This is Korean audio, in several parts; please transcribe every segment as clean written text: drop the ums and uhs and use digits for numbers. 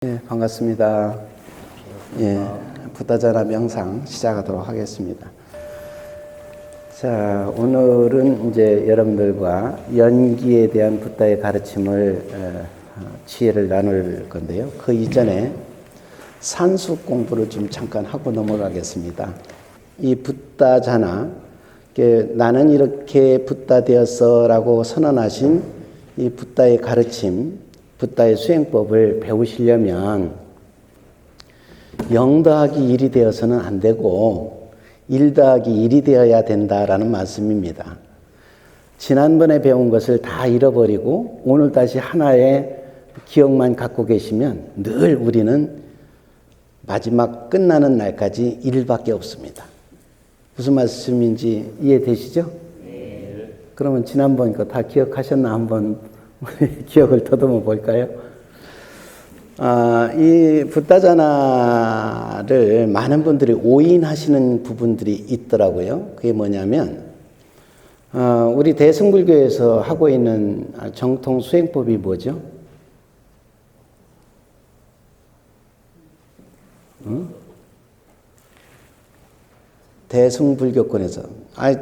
반갑습니다. 부다자나 명상 시작하도록 하겠습니다. 자, 오늘은 이제 여러분들과 연기에 대한 부다의 가르침을 지혜를 나눌 건데요. 그 이전에 산수 공부를 좀 잠깐 하고 넘어가겠습니다. 이 부다자나, 나는 이렇게 부다 되었어라고 선언하신 이 부다의 가르침, 부다의 수행법을 배우시려면 0 더하기 1이 되어서는 안 되고 1 더하기 1이 되어야 된다라는 말씀입니다. 지난번에 배운 것을 다 잃어버리고 오늘 다시 하나의 기억만 갖고 계시면 늘 우리는 마지막 끝나는 날까지 1밖에 없습니다. 무슨 말씀인지 이해되시죠? 네. 그러면 지난번 거 다 기억하셨나 한번 기억을 더듬어 볼까요? 이 부다자나를 많은 분들이 오인하시는 부분들이 있더라고요. 그게 뭐냐면, 우리 대승불교에서 하고 있는 정통 수행법이 뭐죠? 대승불교권에서,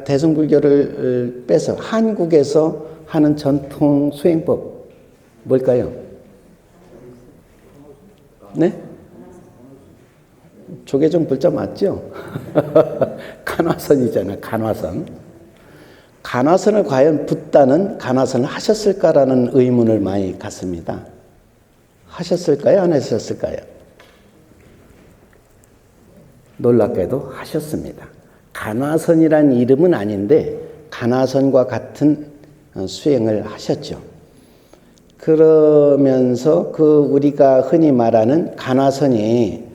대승불교를 빼서 한국에서 하는 전통 수행법 뭘까요? 네? 조계종 불자 맞죠? 간화선이잖아요. 간화선. 간화선을 과연 붓다는 간화선을 하셨을까라는 의문을 많이 갖습니다. 하셨을까요? 안 하셨을까요? 놀랍게도 하셨습니다. 간화선이란 이름은 아닌데 간화선과 같은 수행을 하셨죠. 그러면서 우리가 흔히 말하는 간화선이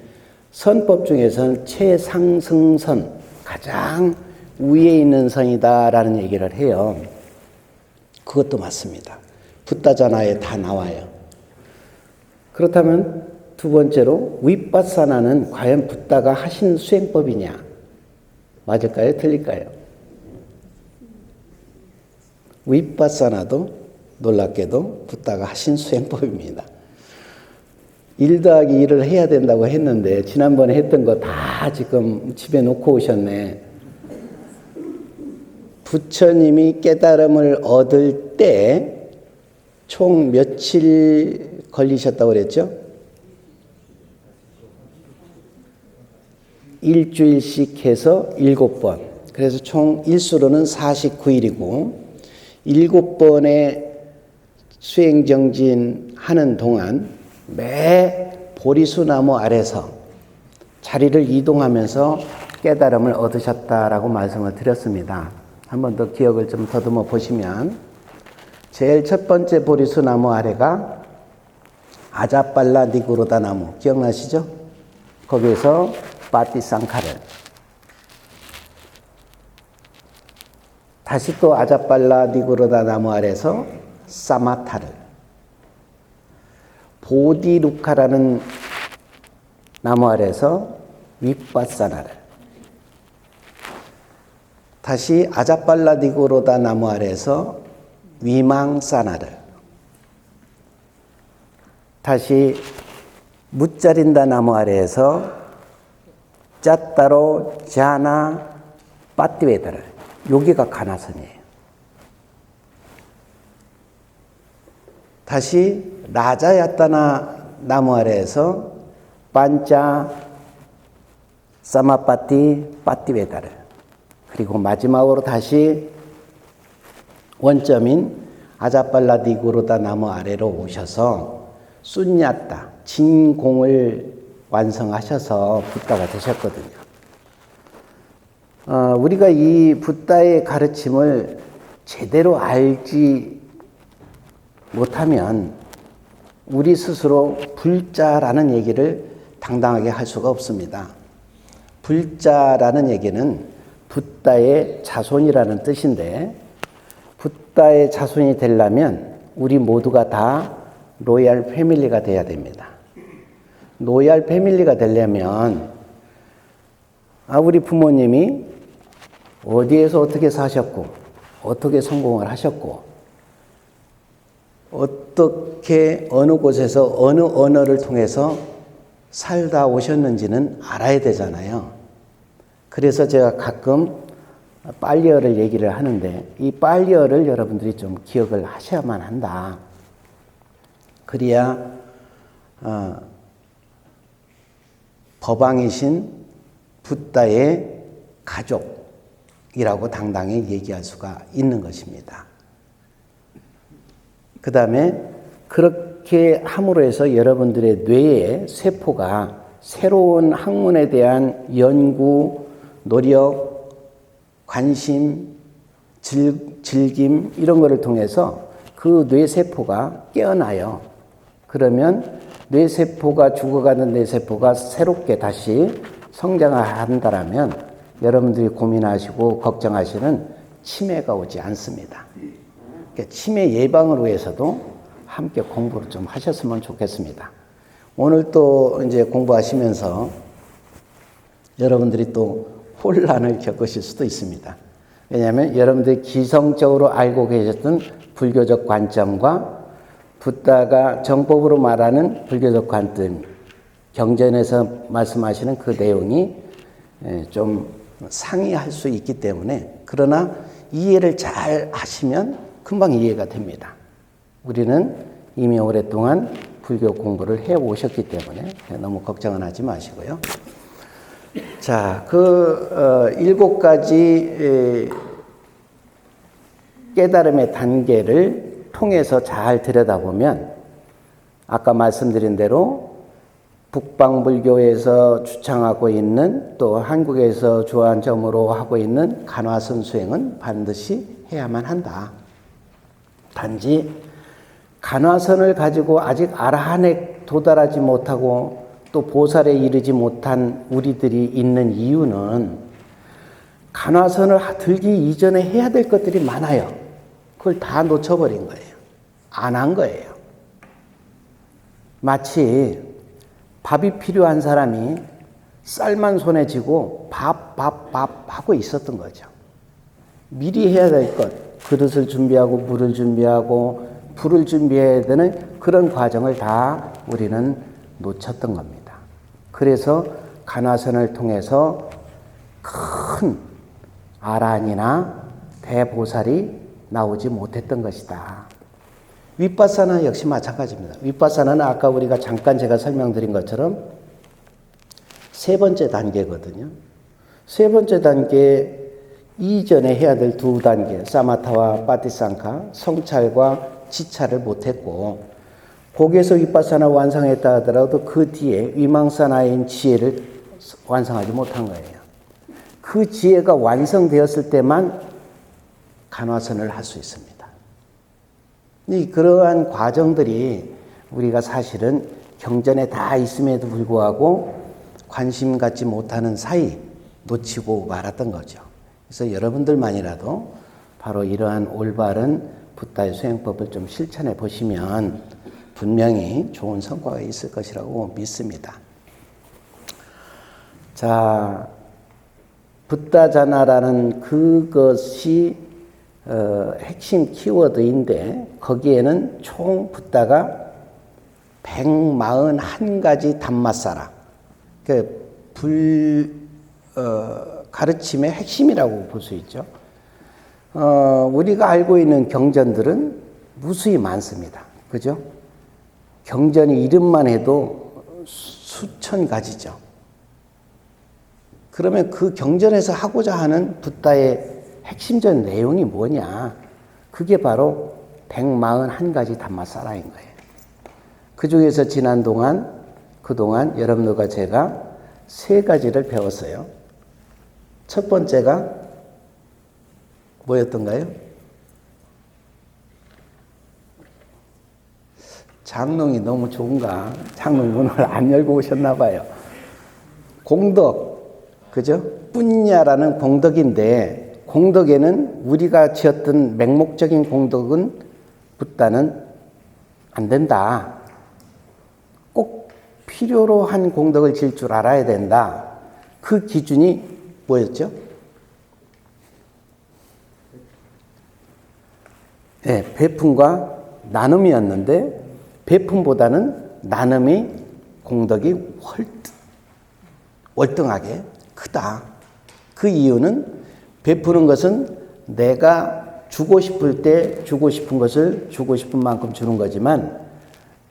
선법 중에서는 최상승선, 가장 위에 있는 선이다라는 얘기를 해요. 그것도 맞습니다. 부다자나에 다 나와요. 그렇다면 두 번째로 윗바사나는 과연 부다가 하신 수행법이냐? 맞을까요? 틀릴까요? 윗바사나도 놀랍게도 부다가 하신 수행법입니다. 1 더하기 1을 해야 된다고 했는데 지난번에 했던 거 다 지금 집에 놓고 오셨네. 부처님이 깨달음을 얻을 때 총 며칠 걸리셨다고 그랬죠? 일주일씩 해서 7번. 그래서 총 일수로는 49일이고 7번의 수행정진 하는 동안 매 보리수 나무 아래서 자리를 이동하면서 깨달음을 얻으셨다라고 말씀을 드렸습니다. 한 번 더 기억을 좀 더듬어 보시면 제일 첫 번째 보리수 나무 아래가 아자빨라 니구로다 나무 기억나시죠? 거기에서 파티상카를 다시 또 아자빨라 니구로다 나무 아래서 사마타를 보디루카라는 나무 아래서 윗바사나를 다시 아자빨라 니구로다 나무 아래서 위망사나를 다시 무짜린다 나무 아래에서 짜따로 자나 빠띠웨다를 여기가 간화선이에요. 다시 라자야타나 나무 아래에서 반자 사마파티 빠띠웨다를 그리고 마지막으로 다시 원점인 아자빨라 디구로다 나무 아래로 오셔서 순야타 진공을 완성하셔서 부다가 되셨거든요. 우리가 이 부다의 가르침을 제대로 알지 못하면 우리 스스로 불자라는 얘기를 당당하게 할 수가 없습니다. 불자라는 얘기는 부다의 자손이라는 뜻인데 부다의 자손이 되려면 우리 모두가 다 로얄 패밀리가 돼야 됩니다. 로얄 패밀리가 되려면 우리 부모님이 어디에서 어떻게 사셨고 어떻게 성공을 하셨고 어떻게 어느 곳에서 어느 언어를 통해서 살다 오셨는지는 알아야 되잖아요. 그래서 제가 가끔 빨리어를 얘기를 하는데 이 빨리어를 여러분들이 좀 기억을 하셔야만 한다. 그래야 법왕이신 붓다의 가족이라고 당당히 얘기할 수가 있는 것입니다. 그 다음에 그렇게 함으로 해서 여러분들의 뇌의 세포가 새로운 학문에 대한 연구, 노력, 관심, 즐김 이런 거를 통해서 그 뇌세포가 깨어나요. 그러면 뇌세포가 죽어가는 뇌세포가 새롭게 다시 성장을 한다라면 여러분들이 고민하시고 걱정하시는 치매가 오지 않습니다. 그러니까 치매 예방을 위해서도 함께 공부를 좀 하셨으면 좋겠습니다. 오늘 또 이제 공부하시면서 여러분들이 또 혼란을 겪으실 수도 있습니다. 왜냐하면 여러분들이 기성적으로 알고 계셨던 불교적 관점과 붓다가 정법으로 말하는 불교적 관점, 경전에서 말씀하시는 그 내용이 좀 상이할 수 있기 때문에 그러나 이해를 잘 하시면 금방 이해가 됩니다. 우리는 이미 오랫동안 불교 공부를 해오셨기 때문에 너무 걱정은 하지 마시고요. 자, 그 7가지 깨달음의 단계를 통해서 잘 들여다보면 아까 말씀드린 대로 북방불교에서 주창하고 있는 또 한국에서 주안점으로 하고 있는 간화선 수행은 반드시 해야만 한다. 단지 간화선을 가지고 아직 아라한에 도달하지 못하고 또 보살에 이르지 못한 우리들이 있는 이유는 간화선을 들기 이전에 해야 될 것들이 많아요. 그걸 다 놓쳐버린 거예요. 안 한 거예요. 마치 밥이 필요한 사람이 쌀만 손에 쥐고 밥 하고 있었던 거죠. 미리 해야 될 것, 그릇을 준비하고 물을 준비하고 불을 준비해야 되는 그런 과정을 다 우리는 놓쳤던 겁니다. 그래서 간화선을 통해서 큰 아란이나 대보살이 나오지 못했던 것이다. 윗바사나 역시 마찬가지입니다. 윗바사나는 아까 우리가 잠깐 제가 설명드린 것처럼 세 번째 단계거든요. 세 번째 단계 이전에 해야 될 두 단계, 사마타와 파티상카, 성찰과 지찰을 못했고 거기에서 윗바사나 완성했다 하더라도 그 뒤에 위망사나인 지혜를 완성하지 못한 거예요. 그 지혜가 완성되었을 때만 간화선을 할 수 있습니다. 그러한 과정들이 우리가 사실은 경전에 다 있음에도 불구하고 관심 갖지 못하는 사이 놓치고 말았던 거죠. 그래서 여러분들만이라도 바로 이러한 올바른 붓다의 수행법을 좀 실천해 보시면 분명히 좋은 성과가 있을 것이라고 믿습니다. 자, 붓다자나라는 그것이 핵심 키워드인데 거기에는 총 붓다가 141가지 담마사라, 가르침의 핵심이라고 볼 수 있죠. 우리가 알고 있는 경전들은 무수히 많습니다. 그죠? 경전의 이름만 해도 수천 가지죠. 그러면 그 경전에서 하고자 하는 붓다의 핵심적 내용이 뭐냐? 그게 바로 141가지 담마사라인 거예요. 그 중에서 그동안 여러분들과 제가 3가지를 배웠어요. 첫 번째가 뭐였던가요? 장롱이 너무 좋은가? 장롱 문을 안 열고 오셨나 봐요. 공덕, 그죠? 뿐야라는 공덕인데 공덕에는 우리가 지었던 맹목적인 공덕은 붓다는 안 된다. 꼭 필요로 한 공덕을 지을 줄 알아야 된다. 그 기준이 뭐였죠? 네, 베품과 나눔이었는데 베품보다는 나눔이 공덕이 월등하게 크다. 그 이유는 베푸는 것은 내가 주고 싶을 때 주고 싶은 것을 주고 싶은 만큼 주는 거지만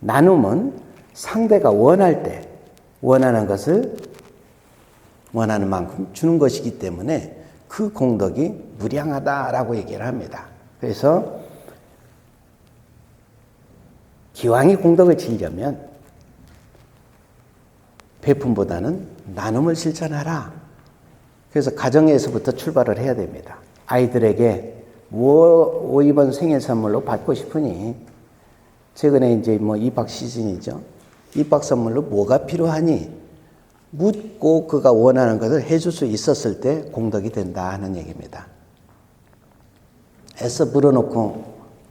나눔은 상대가 원할 때 원하는 것을 원하는 만큼 주는 것이기 때문에 그 공덕이 무량하다라고 얘기를 합니다. 그래서 기왕이 공덕을 지으려면 베품보다는 나눔을 실천하라. 그래서 가정에서부터 출발을 해야 됩니다. 아이들에게 뭐 이번 생일 선물로 받고 싶으니 최근에 이제 뭐 입학 시즌이죠. 입학 선물로 뭐가 필요하니 묻고 그가 원하는 것을 해줄 수 있었을 때 공덕이 된다 하는 얘기입니다. 애써 물어놓고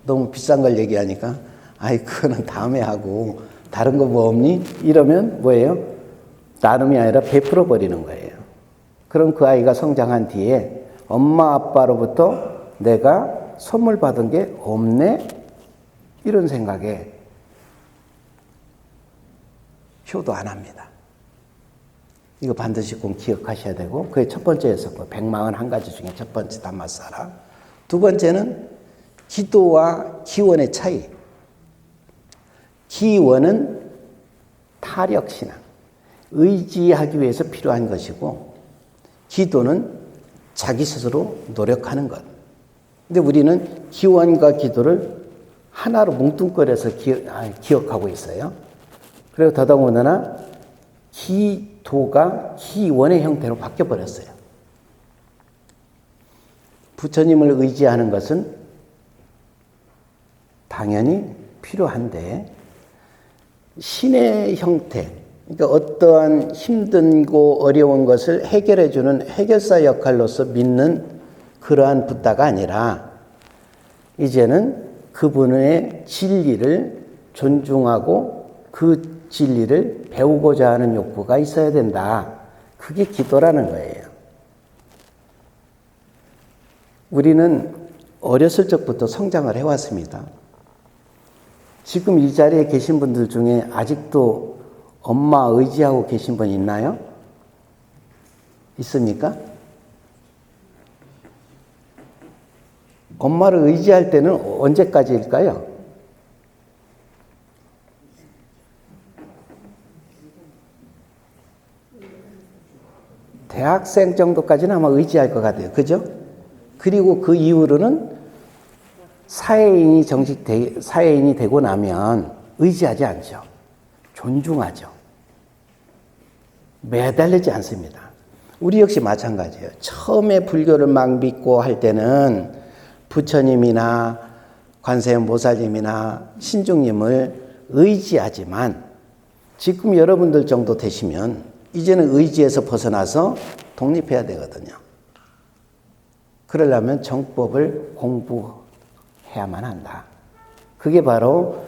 너무 비싼 걸 얘기하니까 아이 그거는 다음에 하고 다른 거 뭐 없니? 이러면 뭐예요? 나눔이 아니라 베풀어 버리는 거예요. 그럼 그 아이가 성장한 뒤에 엄마 아빠로부터 내가 선물 받은 게 없네? 이런 생각에 효도 안 합니다. 이거 반드시 꼭 기억하셔야 되고 그게 첫 번째였었고 141가지 중에 첫 번째 담마사라. 두 번째는 기도와 기원의 차이. 기원은 타력신앙, 의지하기 위해서 필요한 것이고 기도는 자기 스스로 노력하는 것. 근데 우리는 기원과 기도를 하나로 뭉뚱거려서 기억하고 있어요. 그리고 더더군다나 기도가 기원의 형태로 바뀌어버렸어요. 부처님을 의지하는 것은 당연히 필요한데 신의 형태, 그러니까 어떠한 힘든고 어려운 것을 해결해주는 해결사 역할로서 믿는 그러한 붓다가 아니라 이제는 그분의 진리를 존중하고 그 진리를 배우고자 하는 욕구가 있어야 된다. 그게 기도라는 거예요. 우리는 어렸을 적부터 성장을 해왔습니다. 지금 이 자리에 계신 분들 중에 아직도 엄마 의지하고 계신 분 있나요? 있습니까? 엄마를 의지할 때는 언제까지일까요? 대학생 정도까지는 아마 의지할 것 같아요. 그죠? 그리고 그 이후로는 사회인이 되고 나면 의지하지 않죠. 존중하죠. 매달리지 않습니다. 우리 역시 마찬가지예요. 처음에 불교를 막 믿고 할 때는 부처님이나 관세음보살님이나 신중님을 의지하지만 지금 여러분들 정도 되시면 이제는 의지에서 벗어나서 독립해야 되거든요. 그러려면 정법을 공부해야만 한다. 그게 바로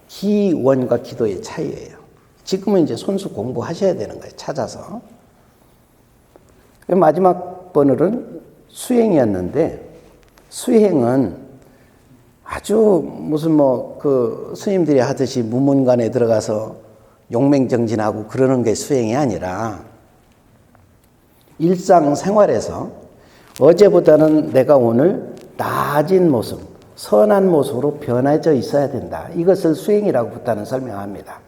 기원과 기도의 차이예요. 지금은 이제 손수 공부하셔야 되는 거예요. 찾아서. 마지막 번호는 수행이었는데 수행은 아주 무슨 스님들이 하듯이 무문관에 들어가서 용맹정진하고 그러는 게 수행이 아니라 일상생활에서 어제보다는 내가 오늘 나아진 모습, 선한 모습으로 변해져 있어야 된다. 이것을 수행이라고 붓다는 설명합니다.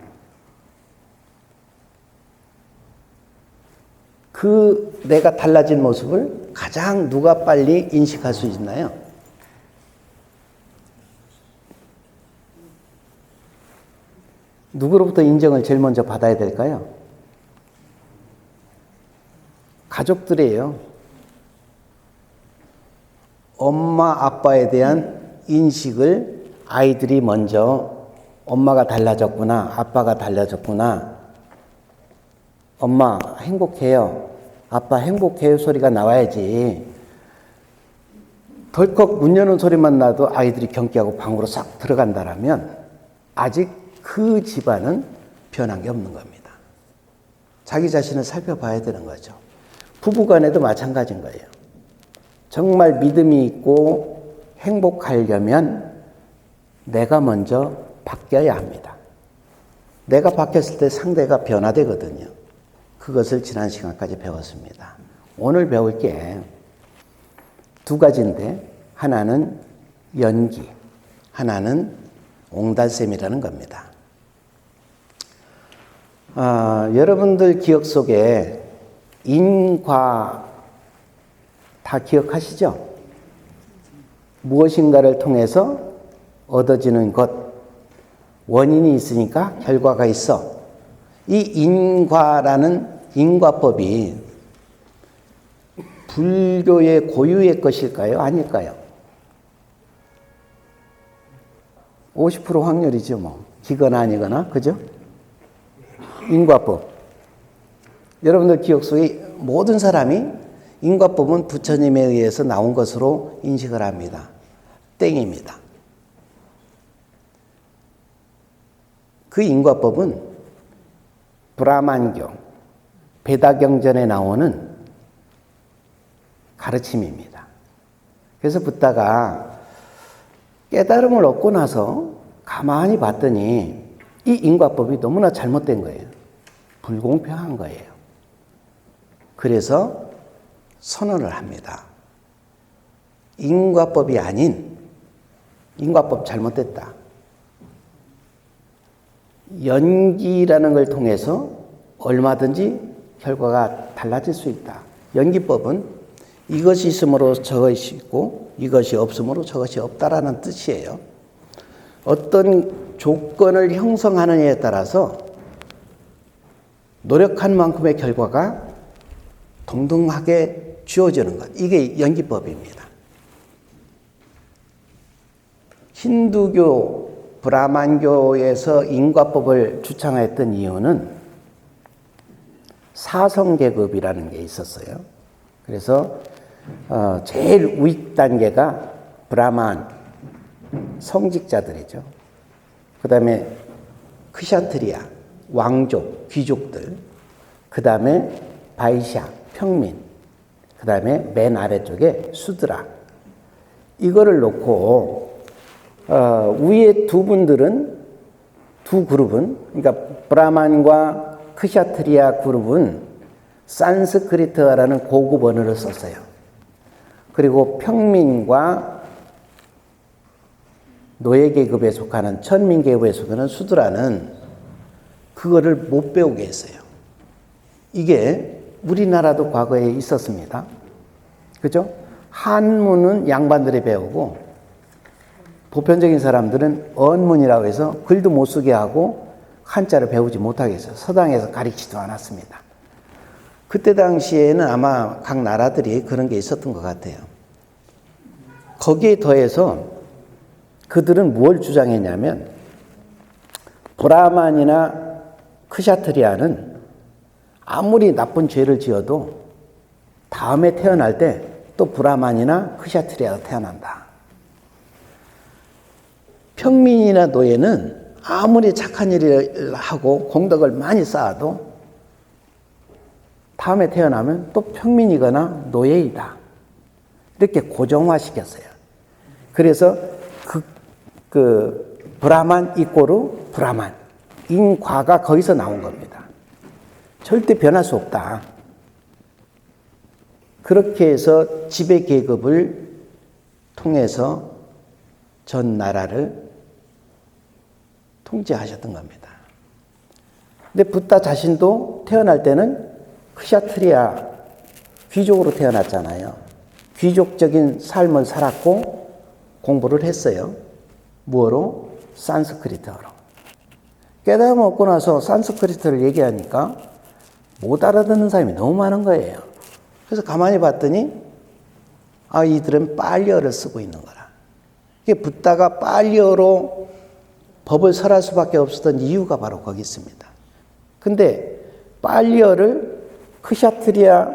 그 내가 달라진 모습을 가장 누가 빨리 인식할 수 있나요? 누구로부터 인정을 제일 먼저 받아야 될까요? 가족들이에요. 엄마, 아빠에 대한 인식을 아이들이 먼저 엄마가 달라졌구나, 아빠가 달라졌구나, 엄마 행복해요, 아빠 행복해요 소리가 나와야지. 덜컥 문 여는 소리만 나도 아이들이 경계하고 방으로 싹 들어간다라면 아직 그 집안은 변한 게 없는 겁니다. 자기 자신을 살펴봐야 되는 거죠. 부부간에도 마찬가지인 거예요. 정말 믿음이 있고 행복하려면 내가 먼저 바뀌어야 합니다. 내가 바뀌었을 때 상대가 변화되거든요. 그것을 지난 시간까지 배웠습니다. 오늘 배울 게 두 가지인데 하나는 연기, 하나는 옹달샘이라는 겁니다. 여러분들 기억 속에 인과 다 기억하시죠? 무엇인가를 통해서 얻어지는 것, 원인이 있으니까 결과가 있어. 이 인과라는 인과법이 불교의 고유의 것일까요? 아닐까요? 50% 확률이죠, 뭐. 기거나 아니거나, 그죠? 인과법. 여러분들 기억 속에 모든 사람이 인과법은 부처님에 의해서 나온 것으로 인식을 합니다. 땡입니다. 그 인과법은 브라만교, 베다경전에 나오는 가르침입니다. 그래서 붓다가 깨달음을 얻고 나서 가만히 봤더니 이 인과법이 너무나 잘못된 거예요. 불공평한 거예요. 그래서 선언을 합니다. 인과법이 아닌 인과법 잘못됐다. 연기라는 걸 통해서 얼마든지 결과가 달라질 수 있다. 연기법은 이것이 있으므로 저것이 있고 이것이 없으므로 저것이 없다라는 뜻이에요. 어떤 조건을 형성하느냐에 따라서 노력한 만큼의 결과가 동등하게 주어지는 것. 이게 연기법입니다. 힌두교, 브라만교에서 인과법을 주창했던 이유는 사성계급이라는 게 있었어요. 그래서 제일 윗단계가 브라만, 성직자들이죠. 그 다음에 크샤트리아, 왕족, 귀족들. 그 다음에 바이샤, 평민. 그 다음에 맨 아래쪽에 수드라. 이거를 놓고 위에 두 분들은, 두 그룹은, 그러니까 브라만과 크샤트리아 그룹은 산스크리트어라는 고급 언어를 썼어요. 그리고 평민과 노예계급에 속하는, 천민계급에 속하는 수드라는 그거를 못 배우게 했어요. 이게 우리나라도 과거에 있었습니다. 그죠? 한문은 양반들이 배우고 보편적인 사람들은 언문이라고 해서 글도 못 쓰게 하고 한자를 배우지 못하게 했어요. 서당에서 가르치지도 않았습니다. 그때 당시에는 아마 각 나라들이 그런 게 있었던 것 같아요. 거기에 더해서 그들은 뭘 주장했냐면 브라만이나 크샤트리아는 아무리 나쁜 죄를 지어도 다음에 태어날 때 또 브라만이나 크샤트리아가 태어난다. 평민이나 노예는 아무리 착한 일을 하고 공덕을 많이 쌓아도 다음에 태어나면 또 평민이거나 노예이다. 이렇게 고정화시켰어요. 그래서 브라만 이꼬르 브라만. 인과가 거기서 나온 겁니다. 절대 변할 수 없다. 그렇게 해서 지배계급을 통해서 전 나라를 통제하셨던 겁니다. 근데 붓다 자신도 태어날 때는 크샤트리아 귀족으로 태어났잖아요. 귀족적인 삶을 살았고 공부를 했어요. 뭐로? 산스크리트어로. 깨달음 얻고 나서 산스크리트를 얘기하니까 못 알아듣는 사람이 너무 많은 거예요. 그래서 가만히 봤더니 이들은 빨리어를 쓰고 있는 거라. 이게 붓다가 빨리어로 법을 설할 수밖에 없었던 이유가 바로 거기 있습니다. 근데 빨리어를 크샤트리아,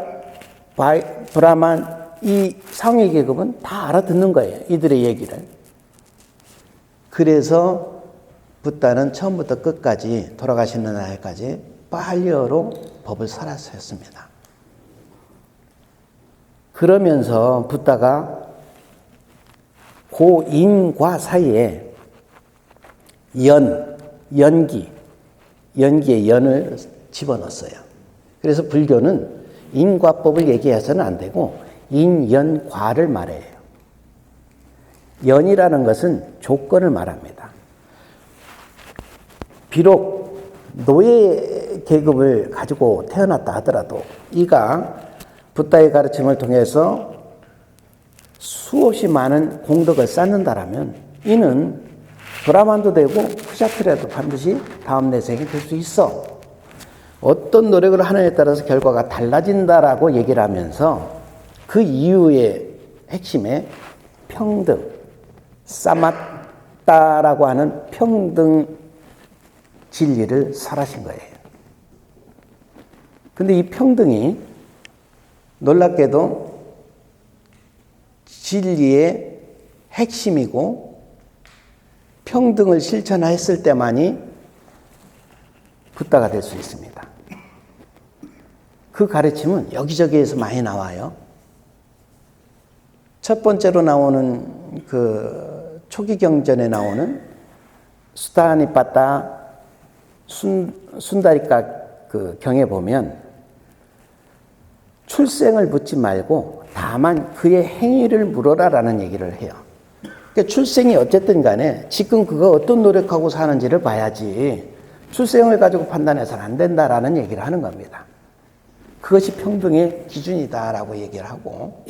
브라만 이 상위 계급은 다 알아듣는 거예요. 이들의 얘기를. 그래서 붓다는 처음부터 끝까지 돌아가시는 날까지 빨리어로 법을 설하셨습니다. 그러면서 붓다가 고인과 사이에 연기에 연을 집어넣었어요. 그래서 불교는 인과법을 얘기해서는 안 되고 인연과를 말해요. 연이라는 것은 조건을 말합니다. 비록 노예 계급을 가지고 태어났다 하더라도 이가 붓다의 가르침을 통해서 수없이 많은 공덕을 쌓는다라면 이는 브라만도 되고 푸샤트라도 반드시 다음 내생이 될 수 있어. 어떤 노력을 하느냐에 따라서 결과가 달라진다라고 얘기를 하면서 그 이유의 핵심에 평등, 사마따라고 하는 평등 진리를 설하신 거예요. 근데 이 평등이 놀랍게도 진리의 핵심이고 평등을 실천했을 때만이 붓다가 될 수 있습니다. 그 가르침은 여기저기에서 많이 나와요. 첫 번째로 나오는 그 초기 경전에 나오는 수타니빠따 순다리까 그 경에 보면 출생을 묻지 말고 다만 그의 행위를 물어라라는 얘기를 해요. 그러니까 출생이 어쨌든 간에 지금 그가 어떤 노력하고 사는지를 봐야지 출생을 가지고 판단해서는 안 된다라는 얘기를 하는 겁니다. 그것이 평등의 기준이다라고 얘기를 하고,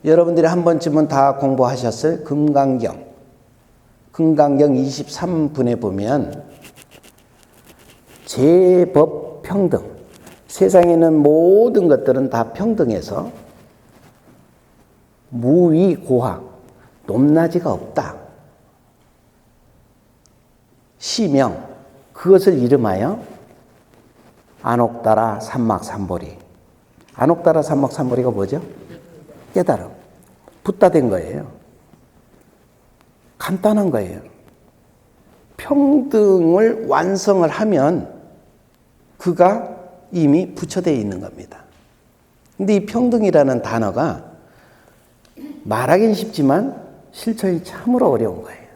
여러분들이 한 번쯤은 다 공부하셨을 금강경 23분에 보면 제법 평등, 세상에 있는 모든 것들은 다 평등해서 무위 고하, 높낮이가 없다. 시명, 그것을 이름하여 안옥다라 삼막삼보리. 안옥다라 삼막삼보리가 뭐죠? 깨달음. 붓다된 거예요. 간단한 거예요. 평등을 완성을 하면 그가 이미 부처되어 있는 겁니다. 근데 이 평등이라는 단어가 말하긴 쉽지만 실천이 참으로 어려운 거예요.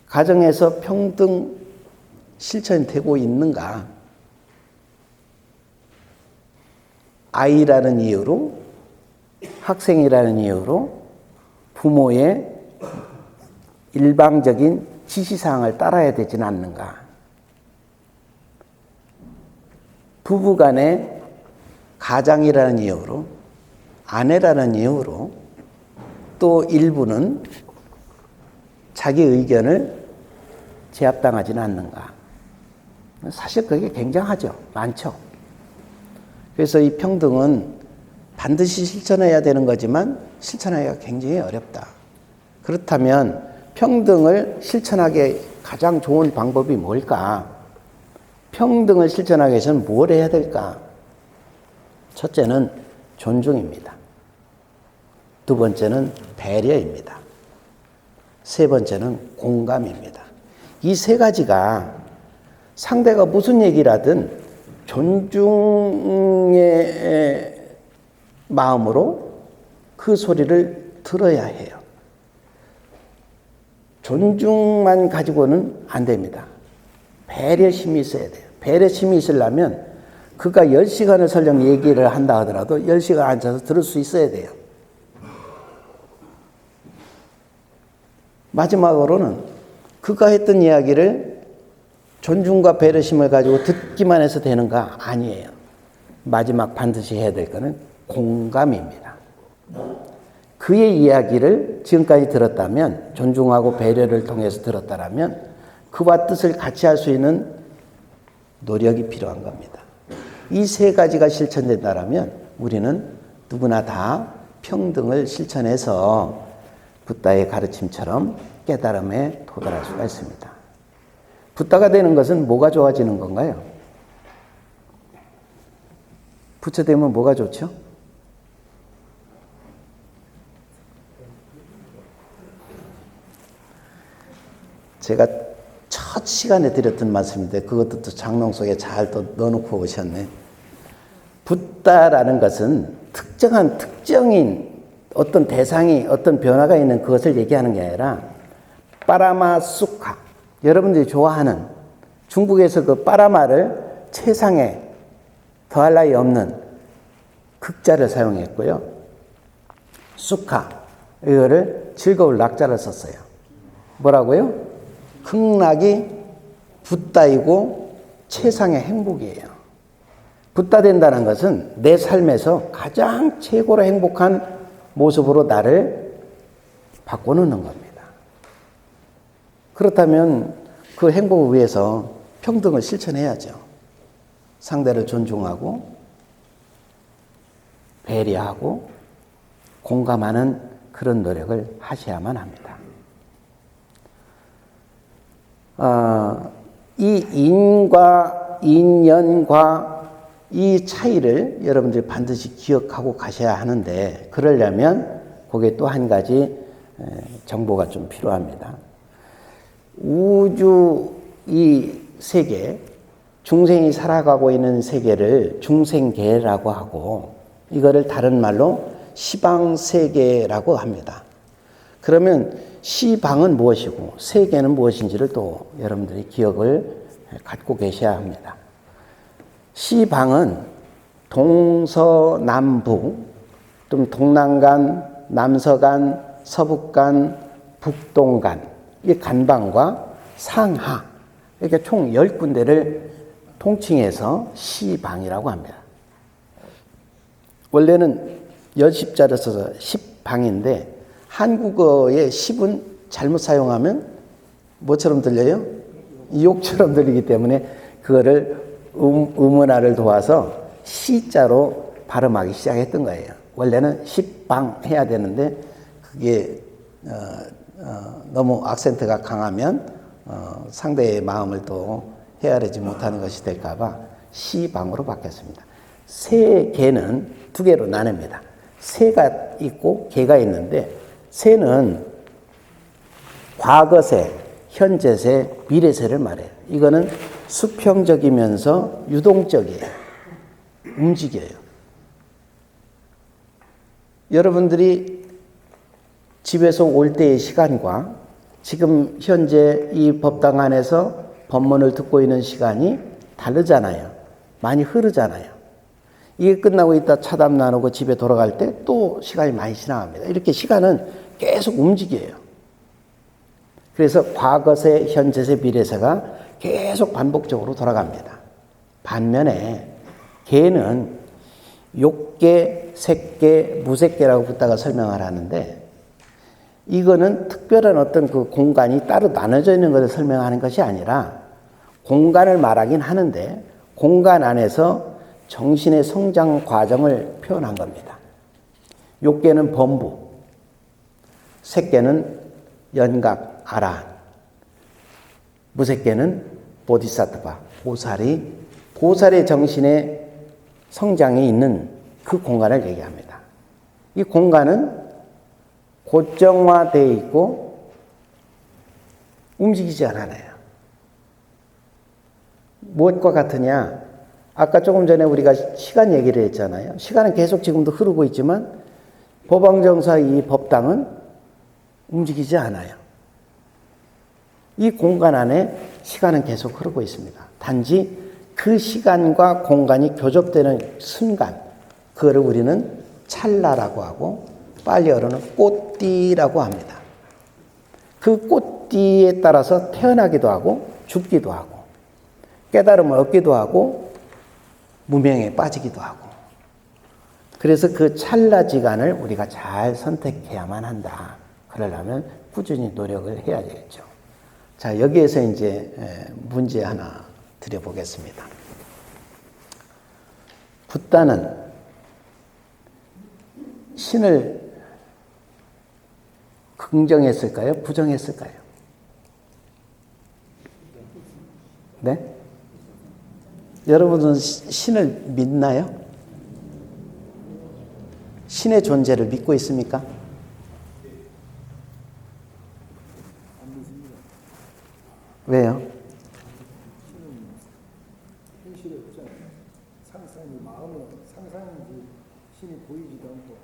가정에서 평등 실천이 되고 있는가? 아이라는 이유로, 학생이라는 이유로 부모의 일방적인 지시사항을 따라야 되지는 않는가? 부부간의 가장이라는 이유로, 아내라는 이유로 또 일부는 자기 의견을 제압당하지는 않는가? 사실 그게 굉장하죠. 많죠. 그래서 이 평등은 반드시 실천해야 되는 거지만 실천하기가 굉장히 어렵다. 그렇다면 평등을 실천하기에 가장 좋은 방법이 뭘까? 평등을 실천하기 위해서는 뭘 해야 될까? 첫째는 존중입니다. 두 번째는 배려입니다. 세 번째는 공감입니다. 이 세 가지가 상대가 무슨 얘기를 하든 존중의 마음으로 그 소리를 들어야 해요. 존중만 가지고는 안 됩니다. 배려심이 있어야 돼요. 배려심이 있으려면 그가 10시간을 설령 얘기를 한다 하더라도 10시간 앉아서 들을 수 있어야 돼요. 마지막으로는 그가 했던 이야기를 존중과 배려심을 가지고 듣기만 해서 되는가? 아니에요. 마지막 반드시 해야 될 것은 공감입니다. 그의 이야기를 지금까지 들었다면, 존중하고 배려를 통해서 들었다면 그와 뜻을 같이 할 수 있는 노력이 필요한 겁니다. 이 세 가지가 실천된다면 우리는 누구나 다 평등을 실천해서 붓다의 가르침처럼 깨달음에 도달할 수가 있습니다. 붓다가 되는 것은 뭐가 좋아지는 건가요? 부처 되면 뭐가 좋죠? 제가 첫 시간에 드렸던 말씀인데 그것도 또 장롱 속에 잘 또 넣어놓고 오셨네. 붓다라는 것은 특정인 어떤 대상이 어떤 변화가 있는 그것을 얘기하는 게 아니라 빠라마 쑥하. 여러분들이 좋아하는 중국에서 그 빠라마를 최상에 더할 나위 없는 극자를 사용했고요. 쑥하. 이거를 즐거울 낙자를 썼어요. 뭐라고요? 극락이 붓다이고 최상의 행복이에요. 붓다 된다는 것은 내 삶에서 가장 최고로 행복한 모습으로 나를 바꿔놓는 겁니다. 그렇다면 그 행복을 위해서 평등을 실천해야죠. 상대를 존중하고 배려하고 공감하는 그런 노력을 하셔야만 합니다. 이 인과 인연과 이 차이를 여러분들이 반드시 기억하고 가셔야 하는데, 그러려면 거기에 또 한 가지 정보가 좀 필요합니다. 우주 이 세계, 중생이 살아가고 있는 세계를 중생계라고 하고, 이거를 다른 말로 시방세계라고 합니다. 그러면 시방은 무엇이고 세계는 무엇인지를 또 여러분들이 기억을 갖고 계셔야 합니다. 시방은 동서남북, 좀 동남간, 남서간, 서북간, 북동간, 이 간방과 상하, 이렇게 총 10군데를 통칭해서 시방이라고 합니다. 원래는 여십자를 써서 십방인데, 한국어의 십은 잘못 사용하면 뭐처럼 들려요? 욕처럼 들리기 때문에 그거를 음운하를 도와서 시자로 발음하기 시작했던 거예요. 원래는 십방 해야 되는데 그게 너무 악센트가 강하면 상대의 마음을 또 헤아리지 못하는 것이 될까 봐 시방으로 바뀌었습니다. 세계는 두 개로 나뉩니다. 세가 있고 계가 있는데, 세는 과거세, 현재세, 미래세를 말해요. 이거는 수평적이면서 유동적이에요. 움직여요. 여러분들이 집에서 올 때의 시간과 지금 현재 이 법당 안에서 법문을 듣고 있는 시간이 다르잖아요. 많이 흐르잖아요. 이게 끝나고 있다 차담 나누고 집에 돌아갈 때 또 시간이 많이 지나갑니다. 이렇게 시간은 계속 움직여요. 그래서 과거세, 현재세, 미래세가 계속 반복적으로 돌아갑니다. 반면에 계는 욕계, 색계, 무색계라고 붙다가 설명을 하는데, 이거는 특별한 어떤 그 공간이 따로 나눠져 있는 것을 설명하는 것이 아니라 공간을 말하긴 하는데, 공간 안에서 정신의 성장 과정을 표현한 겁니다. 욕계는 범부, 색계는 연각, 아라한, 무색계는 보디사트바, 보살의 정신의 성장이 있는 그 공간을 얘기합니다. 이 공간은 고정화되어 있고 움직이지 않아요. 무엇과 같으냐? 아까 조금 전에 우리가 시간 얘기를 했잖아요. 시간은 계속 지금도 흐르고 있지만 법왕정사 이 법당은 움직이지 않아요. 이 공간 안에 시간은 계속 흐르고 있습니다. 단지 그 시간과 공간이 교접되는 순간, 그거를 우리는 찰나라고 하고 빨리어로는 꽃띠라고 합니다. 그 꽃띠에 따라서 태어나기도 하고 죽기도 하고 깨달음을 얻기도 하고 무명에 빠지기도 하고, 그래서 그 찰나지간을 우리가 잘 선택해야만 한다. 그러려면 꾸준히 노력을 해야 되겠죠. 자, 여기에서 이제 문제 하나 드려보겠습니다. 붓다는 신을 긍정했을까요? 부정했을까요? 네? 여러분은 신을 믿나요? 신의 존재를 믿고 있습니까? 왜요? 현실에 없잖아요. 상상이 마음은 상상인지 신이 보이지도 않고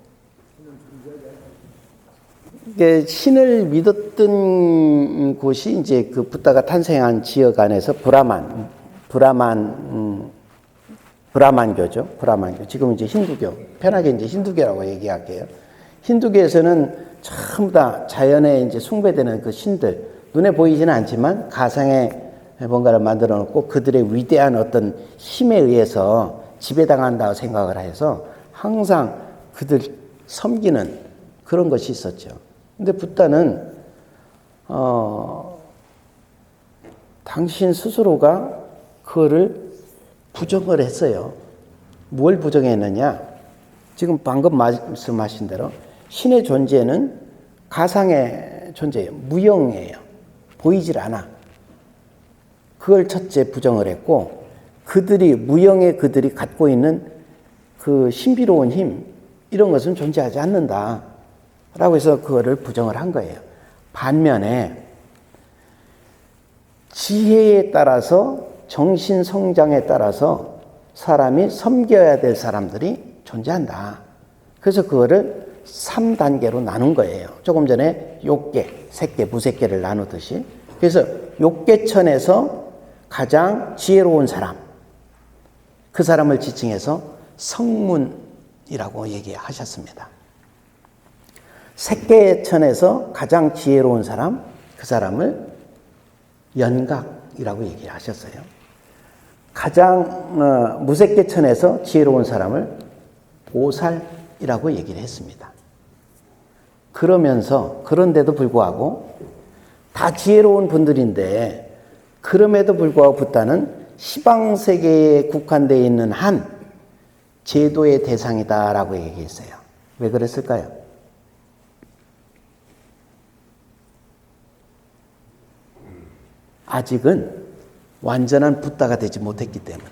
신은 존재하지 않고. 이게 신을 믿었던 곳이 이제 그 붓다가 탄생한 지역 안에서 브라만교죠. 브라만교. 지금 이제 힌두교. 편하게 이제 힌두교라고 얘기할게요. 힌두교에서는 전부 다 자연에 이제 숭배되는 그 신들, 눈에 보이지는 않지만 가상의 뭔가를 만들어 놓고 그들의 위대한 어떤 힘에 의해서 지배당한다고 생각을 해서 항상 그들 섬기는 그런 것이 있었죠. 근데 붓다는 당신 스스로가 그거를 부정을 했어요. 뭘 부정했느냐? 지금 방금 말씀하신 대로 신의 존재는 가상의 존재예요. 무형이에요. 보이질 않아. 그걸 첫째 부정을 했고, 무형의 그들이 갖고 있는 그 신비로운 힘, 이런 것은 존재하지 않는다. 라고 해서 그거를 부정을 한 거예요. 반면에 지혜에 따라서 정신 성장에 따라서 사람이 섬겨야 될 사람들이 존재한다. 그래서 그거를 3단계로 나눈 거예요. 조금 전에 욕계, 색계, 무색계를 나누듯이. 그래서 욕계천에서 가장 지혜로운 사람, 그 사람을 지칭해서 성문이라고 얘기하셨습니다. 색계천에서 가장 지혜로운 사람, 그 사람을 연각이라고 얘기하셨어요. 가장 무색계천에서 지혜로운 사람을 보살이라고 얘기를 했습니다. 그런데도 불구하고 다 지혜로운 분들인데 그럼에도 불구하고 붓다는 시방세계에 국한되어 있는 한 제도의 대상이다라고 얘기했어요. 왜 그랬을까요? 아직은 완전한 붓다가 되지 못했기 때문에.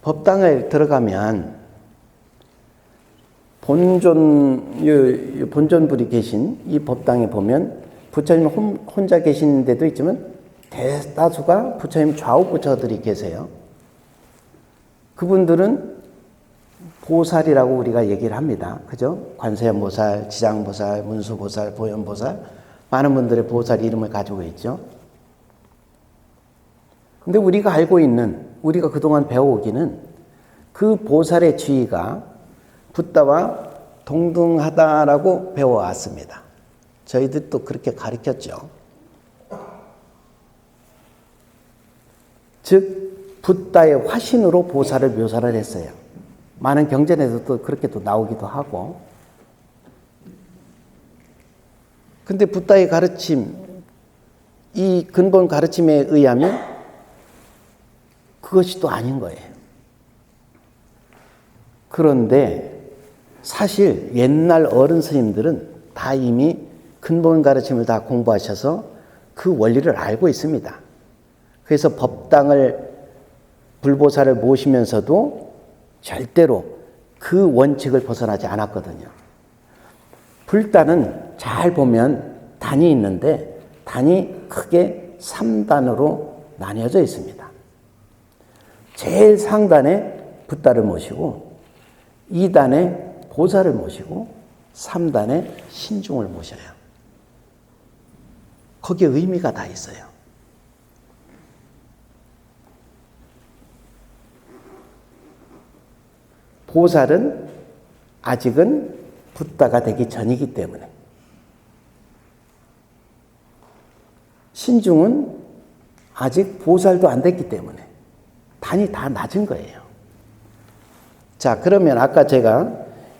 법당에 들어가면 본존불이 계신 이 법당에 보면 부처님 혼자 계신 데도 있지만 대다수가 부처님 좌우 부처들이 계세요. 그분들은 보살이라고 우리가 얘기를 합니다. 그죠? 관세음보살, 지장보살, 문수보살, 보현보살, 많은 분들의 보살 이름을 가지고 있죠. 근데 우리가 알고 있는, 우리가 그동안 배워오기는 그 보살의 지위가 붓다와 동등하다라고 배워왔습니다. 저희들도 그렇게 가르쳤죠. 즉 붓다의 화신으로 보살을 묘사를 했어요. 많은 경전에서도 그렇게 또 나오기도 하고. 근데 붓다의 가르침, 이 근본 가르침에 의하면 그것이 또 아닌 거예요. 그런데 사실 옛날 어른 스님들은 다 이미 근본 가르침을 다 공부하셔서 그 원리를 알고 있습니다. 그래서 법당을 불보살을 모시면서도 절대로 그 원칙을 벗어나지 않았거든요. 불단은 잘 보면 단이 있는데 단이 크게 3단으로 나뉘어져 있습니다. 제일 상단에 붓다를 모시고 2단에 보살을 모시고 3단에 신중을 모셔요. 거기에 의미가 다 있어요. 보살은 아직은 붓다가 되기 전이기 때문에, 신중은 아직 보살도 안 됐기 때문에 단이 다 낮은 거예요. 자, 그러면 아까 제가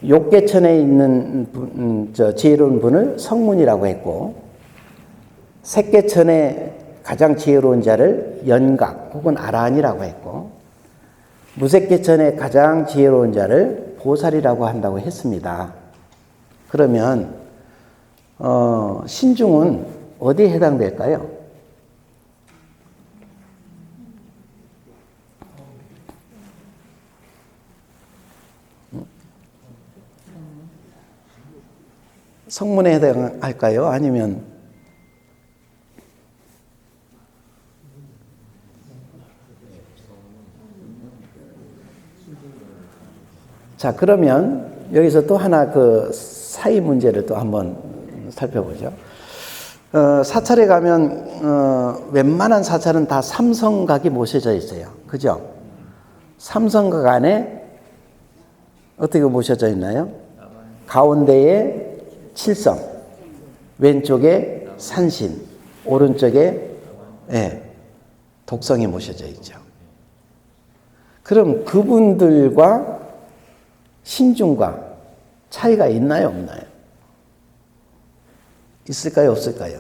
욕계천에 있는 지혜로운 분을 성문이라고 했고, 색계천에 가장 지혜로운 자를 연각 혹은 아라한이라고 했고, 무색계천에 가장 지혜로운 자를 보살이라고 한다고 했습니다. 그러면 신중은 어디에 해당될까요? 성문에 해당할까요? 아니면 자, 그러면 여기서 또 하나 그 사이 문제를 또 한번 살펴보죠. 사찰에 가면 웬만한 사찰은 다 삼성각이 모셔져 있어요. 그죠? 삼성각 안에 어떻게 모셔져 있나요? 가운데에 칠성, 왼쪽에 산신, 오른쪽에 독성이 모셔져 있죠. 그럼 그분들과 신중과 차이가 있나요, 없나요? 있을까요, 없을까요?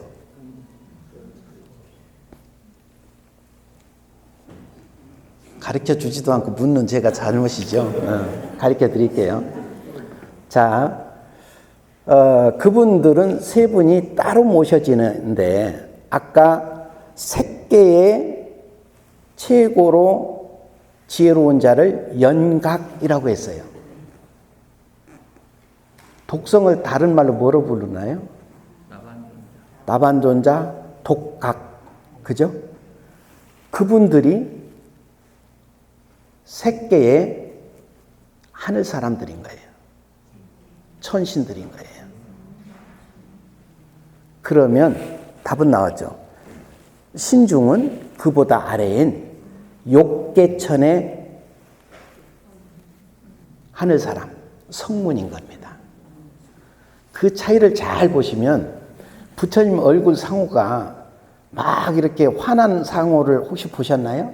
가르쳐 주지도 않고 묻는 제가 잘못이죠. 가르쳐 드릴게요. 자, 그분들은 세 분이 따로 모셔지는데, 아까 색계의 최고로 지혜로운 자를 연각이라고 했어요. 독성을 다른 말로 뭐로 부르나요? 나반존자, 독각. 그죠? 그분들이 색계의 하늘 사람들인 거예요. 천신들인 거예요. 그러면 답은 나왔죠. 신중은 그보다 아래인 욕계천의 하늘 사람, 성문인 겁니다. 그 차이를 잘 보시면 부처님 얼굴 상호가 막 이렇게 환한 상호를 혹시 보셨나요?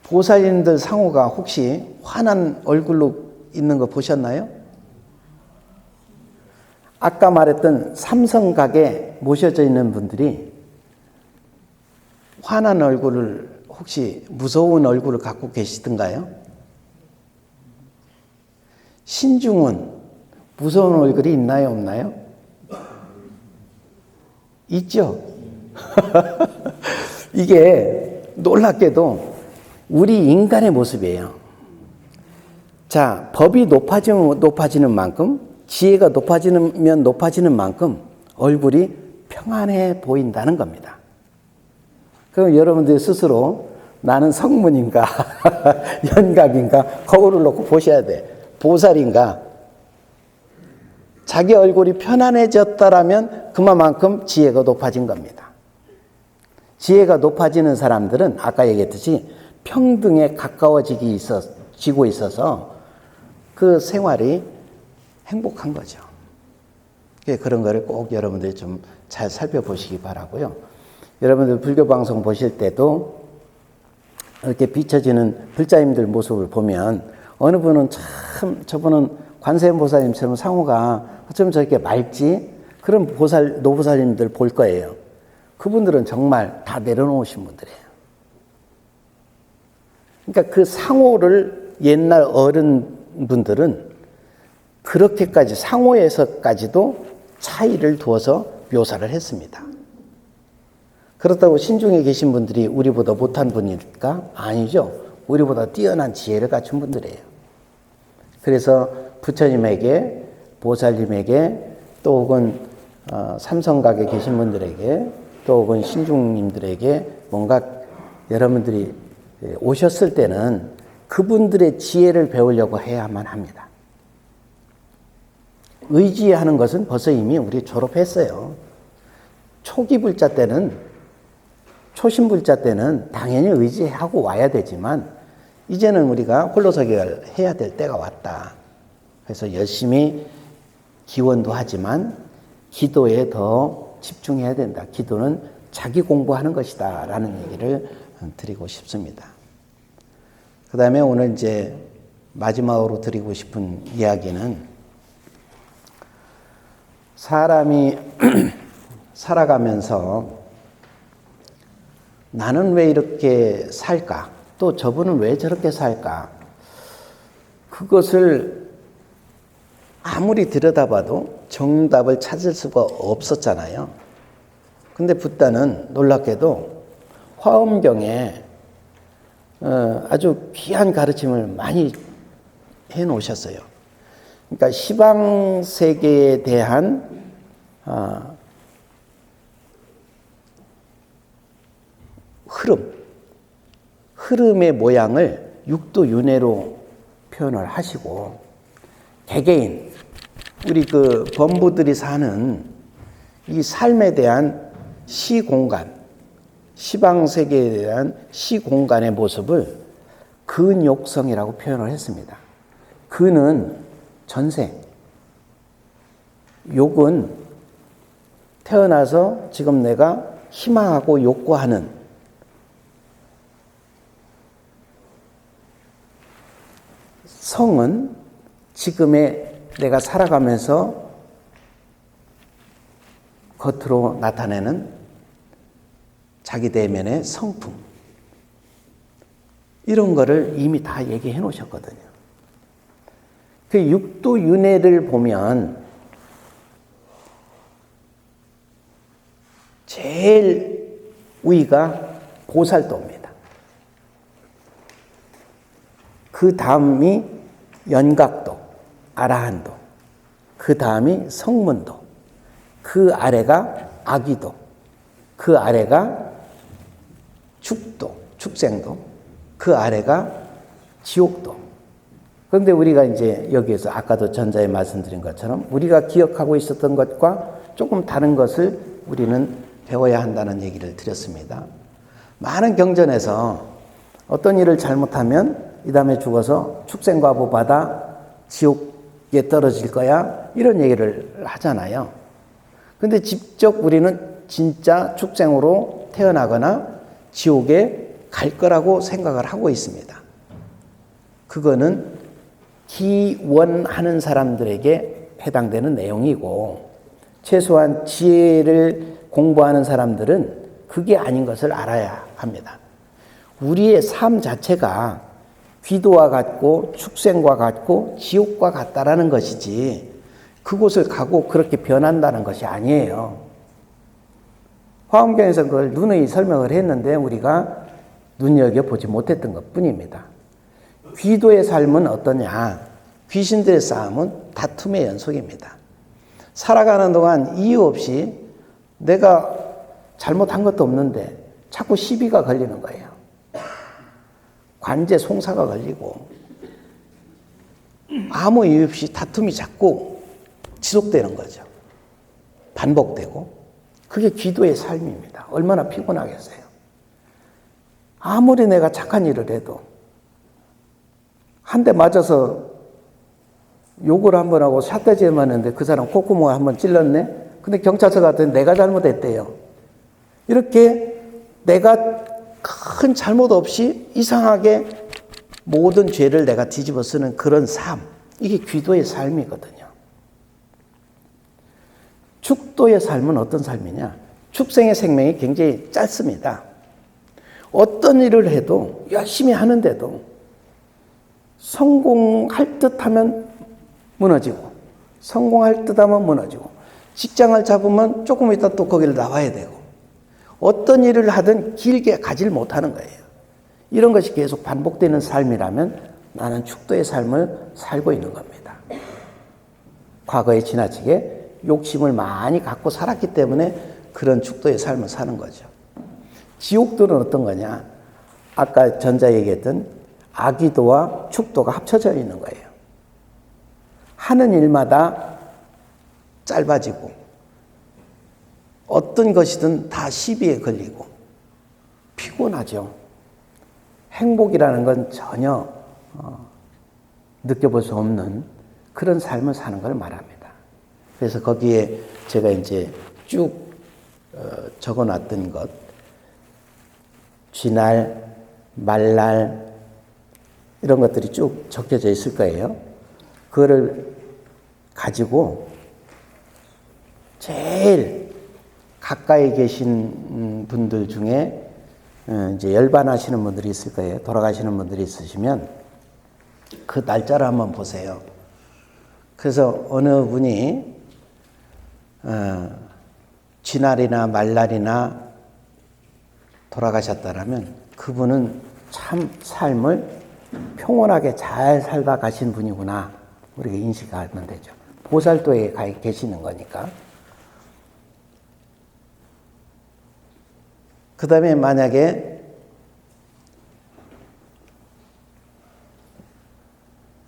보살님들 상호가 혹시 환한 얼굴로 있는 거 보셨나요? 아까 말했던 삼성각에 모셔져 있는 분들이 환한 얼굴을 혹시 무서운 얼굴을 갖고 계시던가요? 신중은 무서운 얼굴이 있나요, 없나요? 있죠. 이게 놀랍게도 우리 인간의 모습이에요. 자, 법이 높아지면 높아지는 만큼, 지혜가 높아지면 높아지는 만큼 얼굴이 평안해 보인다는 겁니다. 그럼 여러분들 스스로 나는 성문인가, 연각인가, 거울을 놓고 보셔야 돼. 보살인가? 자기 얼굴이 편안해졌다라면 그만큼 지혜가 높아진 겁니다. 지혜가 높아지는 사람들은 아까 얘기했듯이 평등에 가까워지고 있어서 그 생활이 행복한 거죠. 그런 거를 꼭 여러분들이 좀 잘 살펴보시기 바라고요. 여러분들 불교 방송 보실 때도 이렇게 비춰지는 불자님들 모습을 보면 어느 분은 참 저분은 관세음보살님처럼 상호가 어쩜 저렇게 맑지? 그런 노보살님들 볼 거예요. 그분들은 정말 다 내려놓으신 분들이에요. 그러니까 그 상호를 옛날 어른분들은 그렇게까지 상호에서까지도 차이를 두어서 묘사를 했습니다. 그렇다고 신중에 계신 분들이 우리보다 못한 분일까? 아니죠. 우리보다 뛰어난 지혜를 갖춘 분들이에요. 그래서 부처님에게, 보살님에게, 또 혹은 삼성각에 계신 분들에게, 또 혹은 신중님들에게 뭔가 여러분들이 오셨을 때는 그분들의 지혜를 배우려고 해야만 합니다. 의지하는 것은 벌써 이미 우리 졸업했어요. 초기 불자 때는, 초신 불자 때는 당연히 의지하고 와야 되지만 이제는 우리가 홀로서기를 해야 될 때가 왔다. 그래서 열심히 기원도 하지만 기도에 더 집중해야 된다. 기도는 자기 공부하는 것이다. 라는 얘기를 드리고 싶습니다. 그 다음에 오늘 이제 마지막으로 드리고 싶은 이야기는 사람이 살아가면서 나는 왜 이렇게 살까? 또 저분은 왜 저렇게 살까? 그것을 아무리 들여다봐도 정답을 찾을 수가 없었잖아요. 근데 붓다는 놀랍게도 화엄경에 아주 귀한 가르침을 많이 해 놓으셨어요. 그러니까 시방 세계에 대한 흐름의 모양을 육도 윤회로 표현을 하시고 개개인, 우리 그 범부들이 사는 이 삶에 대한 시공간, 시방세계에 대한 시공간의 모습을 근욕성이라고 표현을 했습니다. 근은 전생, 욕은 태어나서 지금 내가 희망하고 욕구하는 성은 지금의 내가 살아가면서 겉으로 나타내는 자기 내면의 성품, 이런 거를 이미 다 얘기해 놓으셨거든요. 그 육도윤회를 보면 제일 위가 보살도입니다. 그 다음이 연각도, 아라한도, 그 다음이 성문도, 그 아래가 아기도, 그 아래가 축도, 축생도, 그 아래가 지옥도. 그런데 우리가 이제 여기에서 아까도 전자에 말씀드린 것처럼 우리가 기억하고 있었던 것과 조금 다른 것을 우리는 배워야 한다는 얘기를 드렸습니다. 많은 경전에서 어떤 일을 잘못하면 이 다음에 죽어서 축생과부 받아 지옥에 떨어질 거야, 이런 얘기를 하잖아요. 근데 직접 우리는 진짜 축생으로 태어나거나 지옥에 갈 거라고 생각을 하고 있습니다. 그거는 기원하는 사람들에게 해당되는 내용이고, 최소한 지혜를 공부하는 사람들은 그게 아닌 것을 알아야 합니다. 우리의 삶 자체가 귀도와 같고 축생과 같고 지옥과 같다라는 것이지, 그곳을 가고 그렇게 변한다는 것이 아니에요. 화엄경에서 그걸 누누이 설명을 했는데 우리가 눈여겨보지 못했던 것 뿐입니다. 귀도의 삶은 어떠냐? 귀신들의 싸움은 다툼의 연속입니다. 살아가는 동안 이유 없이 내가 잘못한 것도 없는데 자꾸 시비가 걸리는 거예요. 관제 송사가 걸리고 아무 이유 없이 다툼이 자꾸 지속되는 거죠. 반복되고. 그게 귀도의 삶입니다. 얼마나 피곤하겠어요. 아무리 내가 착한 일을 해도 한 대 맞아서 욕을 한 번 하고 삿대질 맞는데 그 사람 콧구멍을 한 번 찔렀네? 근데 경찰서 갔더니 내가 잘못했대요. 이렇게 내가 큰 잘못 없이 이상하게 모든 죄를 내가 뒤집어 쓰는 그런 삶, 이게 귀도의 삶이거든요. 축도의 삶은 어떤 삶이냐? 축생의 생명이 굉장히 짧습니다. 어떤 일을 해도 열심히 하는데도 성공할 듯 하면 무너지고, 성공할 듯 하면 무너지고, 직장을 잡으면 조금 있다 또 거기를 나와야 되고, 어떤 일을 하든 길게 가질 못하는 거예요. 이런 것이 계속 반복되는 삶이라면 나는 축도의 삶을 살고 있는 겁니다. 과거에 지나치게 욕심을 많이 갖고 살았기 때문에 그런 축도의 삶을 사는 거죠. 지옥도는 어떤 거냐? 아까 전자 얘기했던 아기도와 축도가 합쳐져 있는 거예요. 하는 일마다 짧아지고 어떤 것이든 다 시비에 걸리고 피곤하죠. 행복이라는 건 전혀 느껴볼 수 없는 그런 삶을 사는 걸 말합니다. 그래서 거기에 제가 이제 쭉 적어놨던 것, 쥐날, 말날 이런 것들이 쭉 적혀져 있을 거예요. 그거를 가지고 제일 가까이 계신 분들 중에 이제 열반하시는 분들이 있을 거예요. 돌아가시는 분들이 있으시면 그 날짜를 한번 보세요. 그래서 어느 분이 쥐날이나 말날이나 돌아가셨다라면 그분은 참 삶을 평온하게 잘 살다 가신 분이구나, 우리가 인식하면 되죠. 보살도에 가 계시는 거니까. 그 다음에 만약에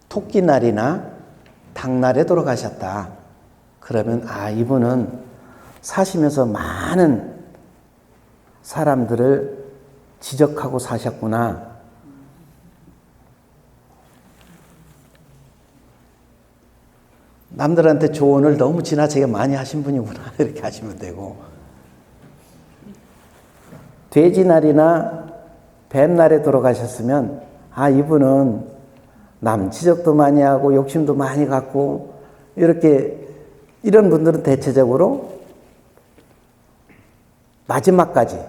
토끼날이나 당날에 돌아가셨다. 그러면 이분은 사시면서 많은 사람들을 지적하고 사셨구나. 남들한테 조언을 너무 지나치게 많이 하신 분이구나. 이렇게 하시면 되고, 돼지날이나 뱀날에 돌아가셨으면 이분은 남 지적도 많이 하고 욕심도 많이 갖고 이런 분들은 대체적으로 마지막까지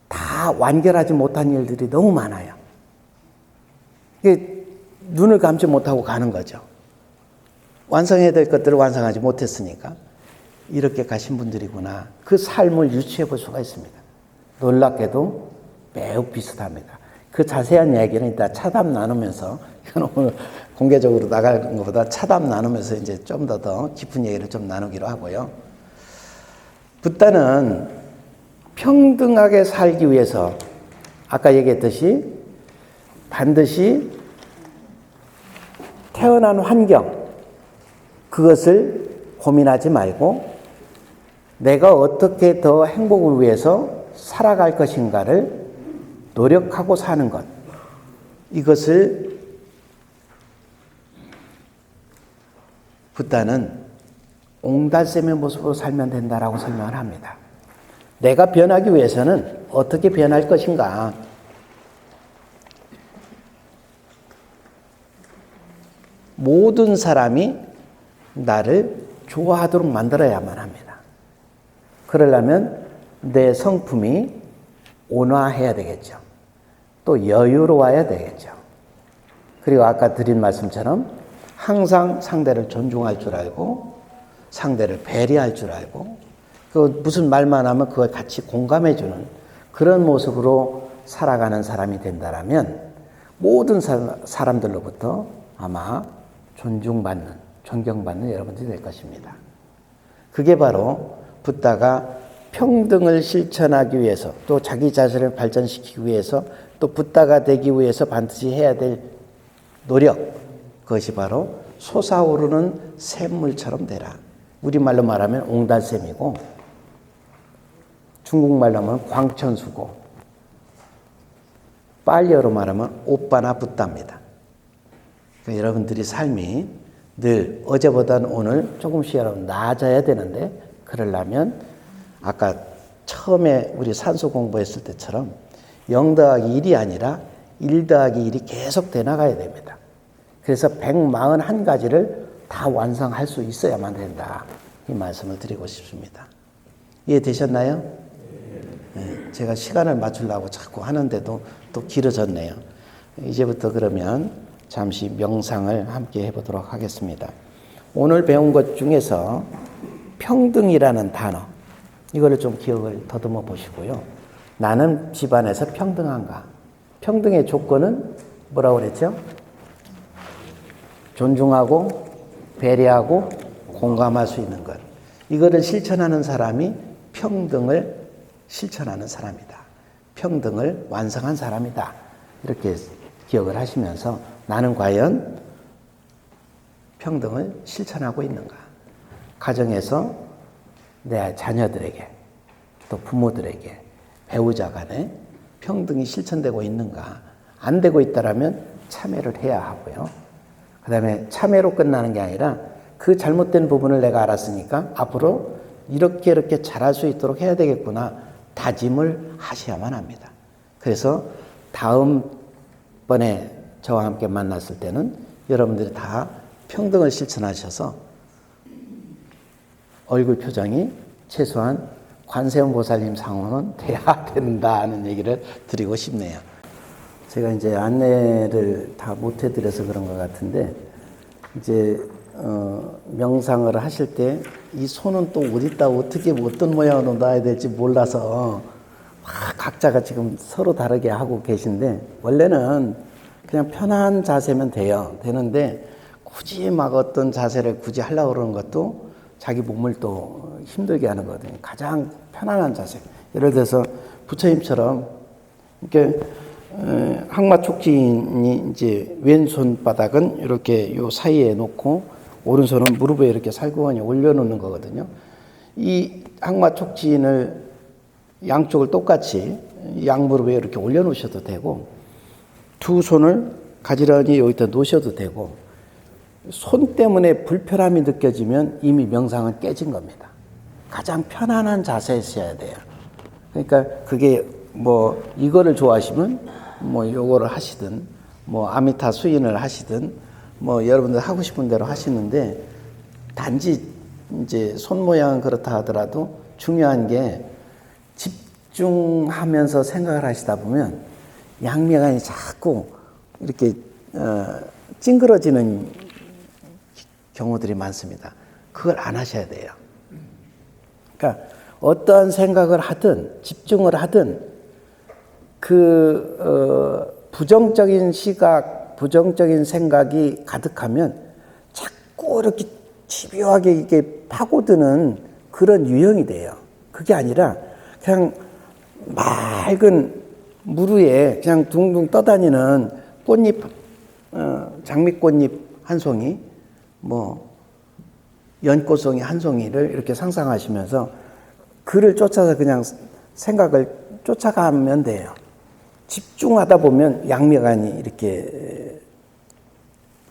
다 완결하지 못한 일들이 너무 많아요. 이게 눈을 감지 못하고 가는 거죠. 완성해야 될 것들을 완성하지 못했으니까 이렇게 가신 분들이구나. 그 삶을 유추해 볼 수가 있습니다. 놀랍게도 매우 비슷합니다. 그 자세한 이야기는 이따 차담 나누면서, 이건 오늘 공개적으로 나가는 것보다 차담 나누면서 이제 좀 더 깊은 얘기를 좀 나누기로 하고요. 붓다는 평등하게 살기 위해서 아까 얘기했듯이 반드시 태어난 환경, 그것을 고민하지 말고 내가 어떻게 더 행복을 위해서 살아갈 것인가를 노력하고 사는 것, 이것을 붓다는 옹달샘의 모습으로 살면 된다라고 설명을 합니다. 내가 변하기 위해서는 어떻게 변할 것인가? 모든 사람이 나를 좋아하도록 만들어야만 합니다. 그러려면 내 성품이 온화해야 되겠죠. 또 여유로워야 되겠죠. 그리고 아까 드린 말씀처럼 항상 상대를 존중할 줄 알고 상대를 배려할 줄 알고 그 무슨 말만 하면 그걸 같이 공감해주는 그런 모습으로 살아가는 사람이 된다라면 모든 사람들로부터 아마 존중받는, 존경받는 여러분들이 될 것입니다. 그게 바로 붓다가 평등을 실천하기 위해서 또 자기 자신을 발전시키기 위해서 또 붓다가 되기 위해서 반드시 해야 될 노력, 그것이 바로 솟아오르는 샘물처럼 되라. 우리말로 말하면 옹달샘이고 중국말로 하면 광천수고 빨리어로 말하면 오빠나 붓다입니다. 그러니까 여러분들이 삶이 늘 어제보다는 오늘 조금씩 여러분 나아져야 되는데 그러려면 아까 처음에 우리 산소 공부했을 때처럼 0 더하기 1이 아니라 1 더하기 1이 계속 돼 나가야 됩니다. 그래서 141가지를 다 완성할 수 있어야만 된다. 이 말씀을 드리고 싶습니다. 이해되셨나요? 네, 제가 시간을 맞추려고 자꾸 하는데도 또 길어졌네요. 이제부터 그러면 잠시 명상을 함께 해보도록 하겠습니다. 오늘 배운 것 중에서 평등이라는 단어, 이거를 좀 기억을 더듬어 보시고요. 나는 집안에서 평등한가? 평등의 조건은 뭐라고 그랬죠? 존중하고 배려하고 공감할 수 있는 것. 이거를 실천하는 사람이 평등을 실천하는 사람이다. 평등을 완성한 사람이다. 이렇게 기억을 하시면서 나는 과연 평등을 실천하고 있는가? 가정에서 내 자녀들에게 또 부모들에게 배우자 간에 평등이 실천되고 있는가? 안 되고 있다라면 참회를 해야 하고요. 그 다음에 참회로 끝나는 게 아니라 그 잘못된 부분을 내가 알았으니까 앞으로 이렇게 잘할 수 있도록 해야 되겠구나 다짐을 하셔야만 합니다. 그래서 다음번에 저와 함께 만났을 때는 여러분들이 다 평등을 실천하셔서 얼굴 표정이 최소한 관세음 보살님 상으로는 돼야 된다는 얘기를 드리고 싶네요. 제가 이제 안내를 다 못 해드려서 그런 것 같은데 이제 명상을 하실 때 이 손은 또 어디다 어떻게 어떤 모양으로 놔야 될지 몰라서 각자가 지금 서로 다르게 하고 계신데 원래는 그냥 편한 자세면 되는데 굳이 막 어떤 자세를 굳이 하려고 그러는 것도 자기 몸을 또 힘들게 하는 거거든요. 가장 편안한 자세. 예를 들어서 부처님처럼 이렇게 항마촉진이 이제 왼손바닥은 이렇게 요 사이에 놓고 오른손은 무릎 위에 이렇게 살구원이 올려놓는 거거든요. 이 항마촉진을 양쪽을 똑같이 양무릎 위에 이렇게 올려놓으셔도 되고, 두 손을 가지런히 여기다 놓으셔도 되고, 손 때문에 불편함이 느껴지면 이미 명상은 깨진 겁니다. 가장 편안한 자세에 있어야 돼요. 그러니까 그게 뭐 이거를 좋아하시면 뭐 요거를 하시든, 뭐 아미타 수인을 하시든, 뭐 여러분들 하고 싶은 대로 하시는데, 단지 이제 손 모양은 그렇다 하더라도 중요한 게 집중하면서 생각을 하시다 보면 양미간이 자꾸 이렇게 찡그러지는 경우들이 많습니다. 그걸 안 하셔야 돼요. 그러니까 어떠한 생각을 하든 집중을 하든 부정적인 시각, 부정적인 생각이 가득하면 자꾸 이렇게 집요하게 이게 파고드는 그런 유형이 돼요. 그게 아니라 그냥 맑은 물 위에 그냥 둥둥 떠다니는 꽃잎, 장미꽃잎 한 송이, 뭐 연꽃송이 한 송이를 이렇게 상상하시면서 그를 쫓아서 그냥 생각을 쫓아가면 돼요. 집중하다 보면 양미간이 이렇게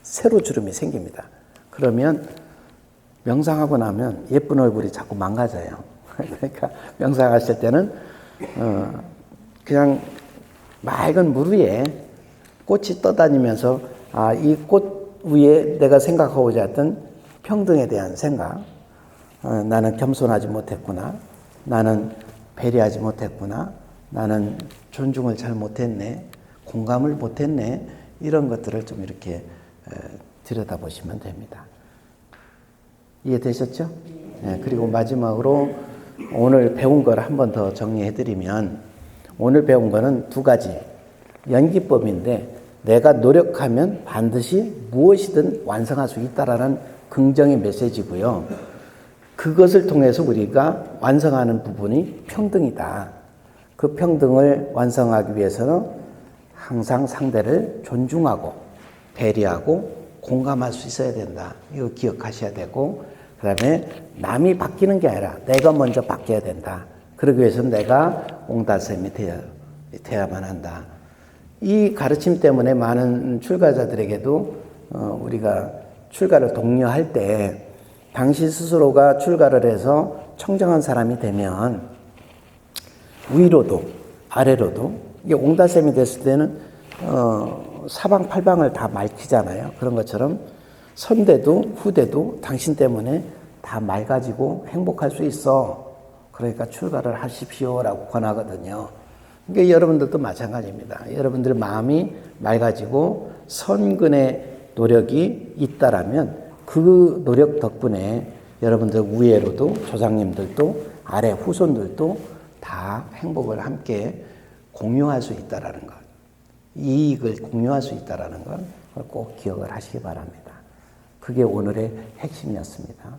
세로주름이 생깁니다. 그러면 명상하고 나면 예쁜 얼굴이 자꾸 망가져요. 그러니까 명상하실 때는 그냥 맑은 물 위에 꽃이 떠다니면서 이 꽃 위에 내가 생각하고자 했던 평등에 대한 생각, 나는 겸손하지 못했구나, 나는 배려하지 못했구나, 나는 존중을 잘 못했네, 공감을 못했네, 이런 것들을 좀 이렇게 들여다보시면 됩니다. 이해되셨죠? 네, 그리고 마지막으로 오늘 배운 걸 한 번 더 정리해드리면, 오늘 배운 거는 두 가지 연기법인데, 내가 노력하면 반드시 무엇이든 완성할 수 있다라는 긍정의 메시지고요. 그것을 통해서 우리가 완성하는 부분이 평등이다. 그 평등을 완성하기 위해서는 항상 상대를 존중하고 배려하고 공감할 수 있어야 된다. 이거 기억하셔야 되고, 그 다음에 남이 바뀌는 게 아니라 내가 먼저 바뀌어야 된다. 그러기 위해서는 내가 옹달샘이 되어야만 한다. 이 가르침 때문에 많은 출가자들에게도 우리가 출가를 독려할 때 당신 스스로가 출가를 해서 청정한 사람이 되면 위로도 아래로도, 이게 옹달샘이 됐을 때는 사방팔방을 다 맑히잖아요. 그런 것처럼 선대도 후대도 당신 때문에 다 맑아지고 행복할 수 있어. 그러니까 출가를 하십시오라고 권하거든요. 그러니까 여러분들도 마찬가지입니다. 여러분들 마음이 맑아지고 선근의 노력이 있다라면 그 노력 덕분에 여러분들 위에로도 조상님들도 아래 후손들도 다 행복을 함께 공유할 수 있다라는 것, 이익을 공유할 수 있다라는 걸 꼭 기억을 하시기 바랍니다. 그게 오늘의 핵심이었습니다.